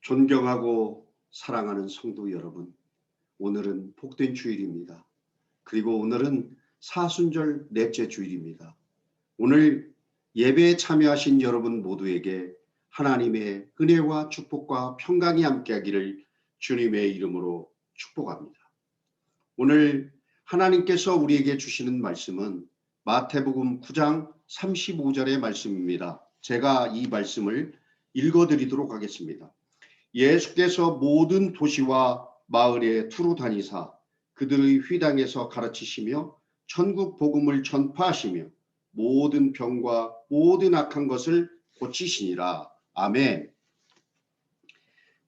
존경하고 사랑하는 성도 여러분, 오늘은 복된 주일입니다. 그리고 오늘은 사순절 넷째 주일입니다. 오늘 예배에 참여하신 여러분 모두에게 하나님의 은혜와 축복과 평강이 함께하기를 주님의 이름으로 축복합니다. 오늘 하나님께서 우리에게 주시는 말씀은 마태복음 9장 35절의 말씀입니다. 제가 이 말씀을 읽어드리도록 하겠습니다. 예수께서 모든 도시와 마을에 두루 다니사 그들의 휘당에서 가르치시며 천국 복음을 전파하시며 모든 병과 모든 악한 것을 고치시니라. 아멘.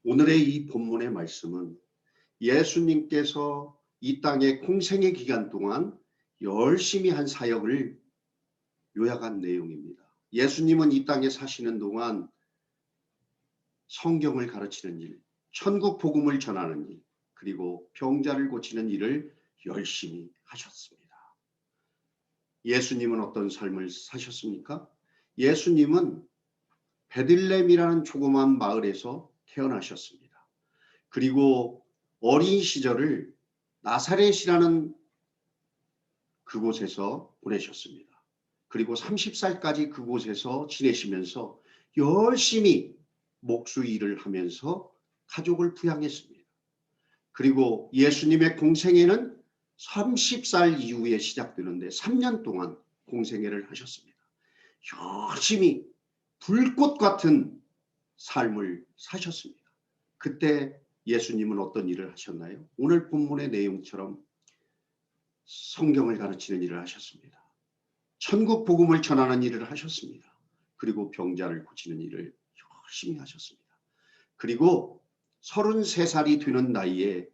오늘의 이 본문의 말씀은 예수님께서 이 땅의 공생의 기간 동안 열심히 한 사역을 요약한 내용입니다. 예수님은 이 땅에 사시는 동안 성경을 가르치는 일, 천국 복음을 전하는 일, 그리고 병자를 고치는 일을 열심히 하셨습니다. 예수님은 어떤 삶을 사셨습니까? 예수님은 베들레헴이라는 조그만 마을에서 태어나셨습니다. 그리고 어린 시절을 나사렛이라는 그곳에서 보내셨습니다. 그리고 30살까지 그곳에서 지내시면서 열심히 목수 일을 하면서 가족을 부양했습니다. 그리고 예수님의 공생애는 30살 이후에 시작되는데 3년 동안 공생애를 하셨습니다. 열심히 불꽃 같은 삶을 사셨습니다. 그때 예수님은 어떤 일을 하셨나요? 오늘 본문의 내용처럼 성경을 가르치는 일을 하셨습니다. 천국 복음을 전하는 일을 하셨습니다. 그리고 병자를 고치는 일을 열심히 하셨습니다. 그리고 33살이 되는 나이에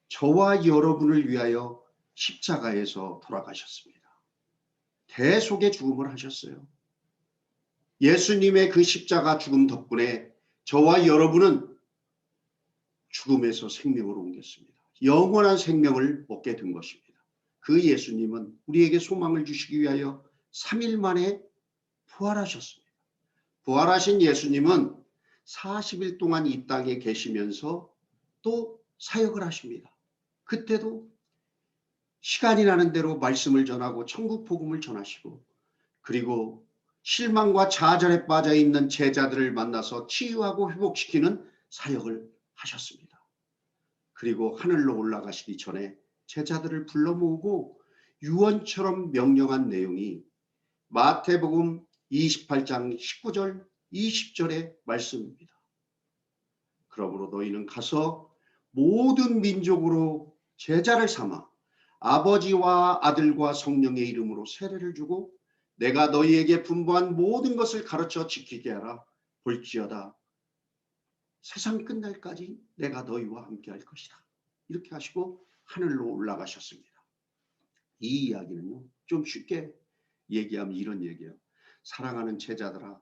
저와 여러분을 위하여 십자가에서 돌아가셨습니다. 대속의 죽음을 하셨어요. 예수님의 그 십자가 죽음 덕분에 저와 여러분은 죽음에서 생명으로 옮겼습니다. 영원한 생명을 얻게 된 것입니다. 그 예수님은 우리에게 소망을 주시기 위하여 3일 만에 부활하셨습니다. 부활하신 예수님은 40일 동안 이 땅에 계시면서 또 사역을 하십니다. 그때도 시간이 나는 대로 말씀을 전하고 천국 복음을 전하시고, 그리고 실망과 좌절에 빠져 있는 제자들을 만나서 치유하고 회복시키는 사역을 하셨습니다. 그리고 하늘로 올라가시기 전에 제자들을 불러 모으고 유언처럼 명령한 내용이 마태복음 28장 19절 20절의 말씀입니다. 그러므로 너희는 가서 모든 민족으로 제자를 삼아 아버지와 아들과 성령의 이름으로 세례를 주고 내가 너희에게 분부한 모든 것을 가르쳐 지키게 하라. 볼지어다 세상 끝날까지 내가 너희와 함께 할 것이다. 이렇게 하시고 하늘로 올라가셨습니다. 이 이야기는요, 좀 쉽게 얘기하면 이런 얘기예요. 사랑하는 제자들아,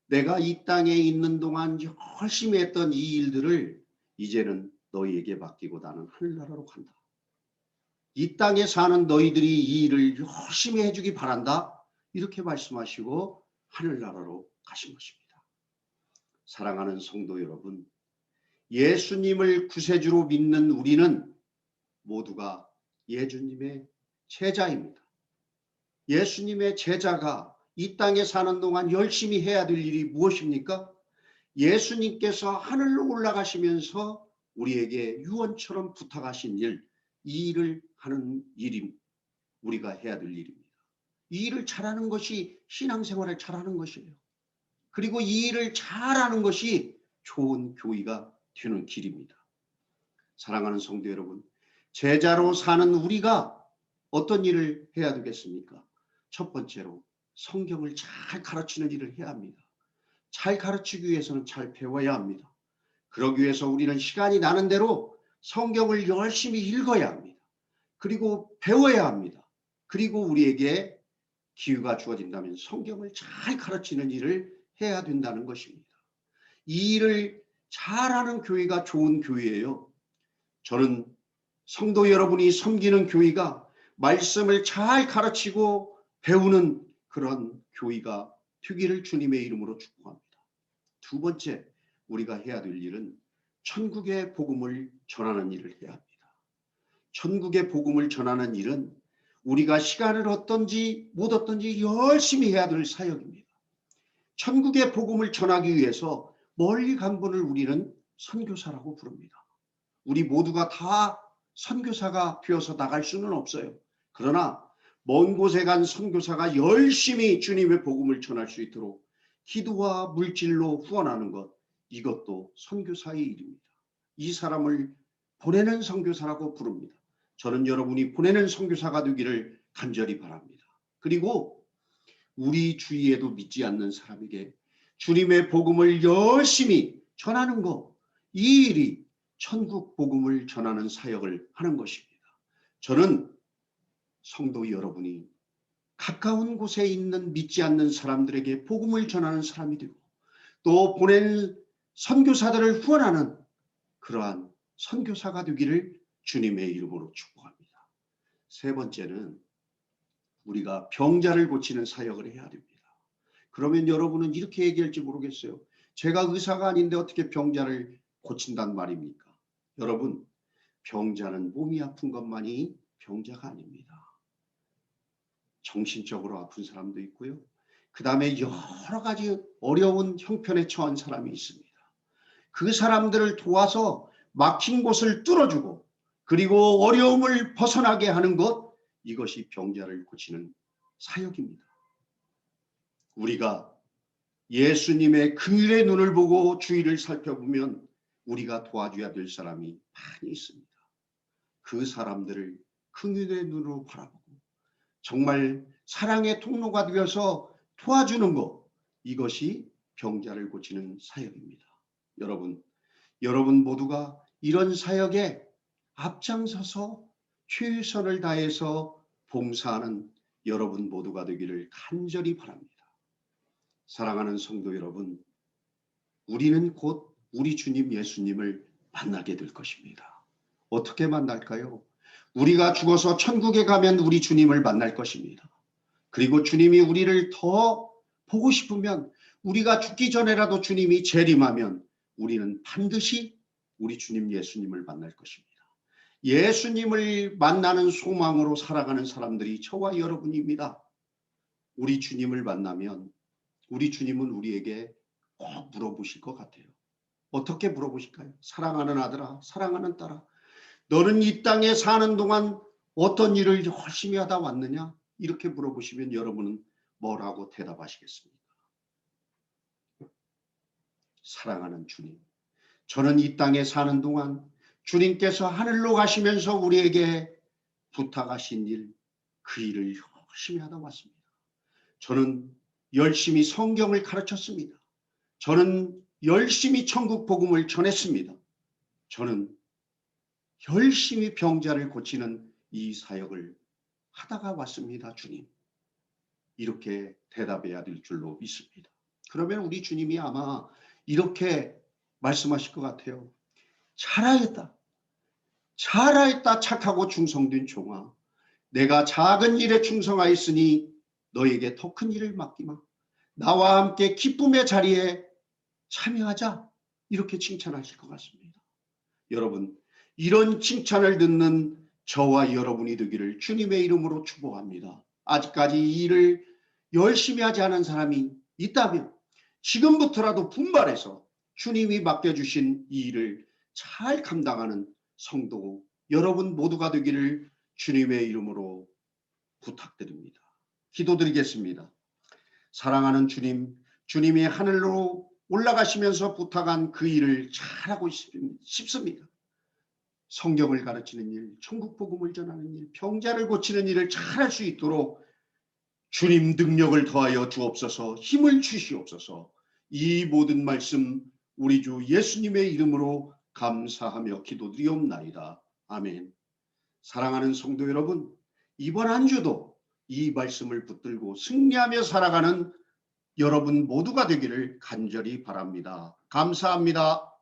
내가 이 땅에 있는 동안 열심히 했던 이 일들을 이제는 너희에게 맡기고 나는 하늘나라로 간다. 이 땅에 사는 너희들이 이 일을 열심히 해주기 바란다. 이렇게 말씀하시고 하늘나라로 가신 것입니다. 사랑하는 성도 여러분, 예수님을 구세주로 믿는 우리는 모두가 예수님의 제자입니다. 예수님의 제자가 이 땅에 사는 동안 열심히 해야 될 일이 무엇입니까? 예수님께서 하늘로 올라가시면서 우리에게 유언처럼 부탁하신 일, 이 일을 하는 일이 우리가 해야 될 일입니다. 이 일을 잘하는 것이 신앙생활을 잘하는 것이에요. 그리고 이 일을 잘하는 것이 좋은 교의가 되는 길입니다. 사랑하는 성도 여러분, 제자로 사는 우리가 어떤 일을 해야 되겠습니까? 첫 번째로 성경을 잘 가르치는 일을 해야 합니다. 잘 가르치기 위해서는 잘 배워야 합니다. 그러기 위해서 우리는 시간이 나는 대로 성경을 열심히 읽어야 합니다. 그리고 배워야 합니다. 그리고 우리에게 기회가 주어진다면 성경을 잘 가르치는 일을 해야 된다는 것입니다. 이 일을 잘하는 교회가 좋은 교회예요. 저는 성도 여러분이 섬기는 교회가 말씀을 잘 가르치고 배우는 그런 교회가 되기를 주님의 이름으로 축복합니다. 두 번째, 우리가 해야 될 일은 천국의 복음을 전하는 일을 해야 합니다. 천국의 복음을 전하는 일은 우리가 시간을 얻든지 못 얻든지 열심히 해야 될 사역입니다. 천국의 복음을 전하기 위해서 멀리 간 분을 우리는 선교사라고 부릅니다. 우리 모두가 다 선교사가 되어서 나갈 수는 없어요. 그러나 먼 곳에 간 선교사가 열심히 주님의 복음을 전할 수 있도록 기도와 물질로 후원하는 것, 이것도 선교사의 일입니다. 이 사람을 보내는 선교사라고 부릅니다. 저는 여러분이 보내는 선교사가 되기를 간절히 바랍니다. 그리고 우리 주위에도 믿지 않는 사람에게 주님의 복음을 열심히 전하는 것, 이 일이 천국 복음을 전하는 사역을 하는 것입니다. 저는 성도 여러분이 가까운 곳에 있는 믿지 않는 사람들에게 복음을 전하는 사람이 되고 또 보낸 선교사들을 후원하는 그러한 선교사가 되기를 주님의 이름으로 축복합니다. 세 번째는 우리가 병자를 고치는 사역을 해야 됩니다. 그러면 여러분은 이렇게 얘기할지 모르겠어요. 제가 의사가 아닌데 어떻게 병자를 고친단 말입니까? 여러분, 병자는 몸이 아픈 것만이 병자가 아닙니다. 정신적으로 아픈 사람도 있고요. 그 다음에 여러 가지 어려운 형편에 처한 사람이 있습니다. 그 사람들을 도와서 막힌 곳을 뚫어주고 그리고 어려움을 벗어나게 하는 것, 이것이 병자를 고치는 사역입니다. 우리가 예수님의 긍휼의 눈을 보고 주위를 살펴보면 우리가 도와줘야 될 사람이 많이 있습니다. 그 사람들을 긍휼의 눈으로 바라보고 정말 사랑의 통로가 되어서 도와주는 것, 이것이 병자를 고치는 사역입니다. 여러분 모두가 이런 사역에 앞장서서 최선을 다해서 봉사하는 여러분 모두가 되기를 간절히 바랍니다. 사랑하는 성도 여러분, 우리는 곧 우리 주님 예수님을 만나게 될 것입니다. 어떻게 만날까요? 우리가 죽어서 천국에 가면 우리 주님을 만날 것입니다. 그리고 주님이 우리를 더 보고 싶으면 우리가 죽기 전에라도 주님이 재림하면 우리는 반드시 우리 주님 예수님을 만날 것입니다. 예수님을 만나는 소망으로 살아가는 사람들이 저와 여러분입니다. 우리 주님을 만나면 우리 주님은 우리에게 꼭 물어보실 것 같아요. 어떻게 물어보실까요? 사랑하는 아들아, 사랑하는 딸아, 너는 이 땅에 사는 동안 어떤 일을 열심히 하다 왔느냐? 이렇게 물어보시면 여러분은 뭐라고 대답하시겠습니까? 사랑하는 주님, 저는 이 땅에 사는 동안 주님께서 하늘로 가시면서 우리에게 부탁하신 일, 그 일을 열심히 하다 왔습니다. 저는 열심히 성경을 가르쳤습니다. 저는 열심히 천국 복음을 전했습니다. 저는 열심히 병자를 고치는 이 사역을 하다가 왔습니다, 주님. 이렇게 대답해야 될 줄로 믿습니다. 그러면 우리 주님이 아마 이렇게 말씀하실 것 같아요. 잘하였다. 잘하였다. 착하고 충성된 종아. 내가 작은 일에 충성하였으니 너에게 더 큰 일을 맡기마. 나와 함께 기쁨의 자리에 참여하자. 이렇게 칭찬하실 것 같습니다. 여러분, 이런 칭찬을 듣는 저와 여러분이 되기를 주님의 이름으로 축복합니다. 아직까지 이 일을 열심히 하지 않은 사람이 있다면 지금부터라도 분발해서 주님이 맡겨주신 이 일을 잘 감당하는 성도 여러분 모두가 되기를 주님의 이름으로 부탁드립니다. 기도드리겠습니다. 사랑하는 주님, 주님이 하늘로 올라가시면서 부탁한 그 일을 잘하고 싶습니다. 성경을 가르치는 일, 천국 복음을 전하는 일, 병자를 고치는 일을 잘할 수 있도록 주님 능력을 더하여 주옵소서, 힘을 주시옵소서. 이 모든 말씀 우리 주 예수님의 이름으로 감사하며 기도드리옵나이다. 아멘. 사랑하는 성도 여러분, 이번 한 주도 이 말씀을 붙들고 승리하며 살아가는 여러분 모두가 되기를 간절히 바랍니다. 감사합니다.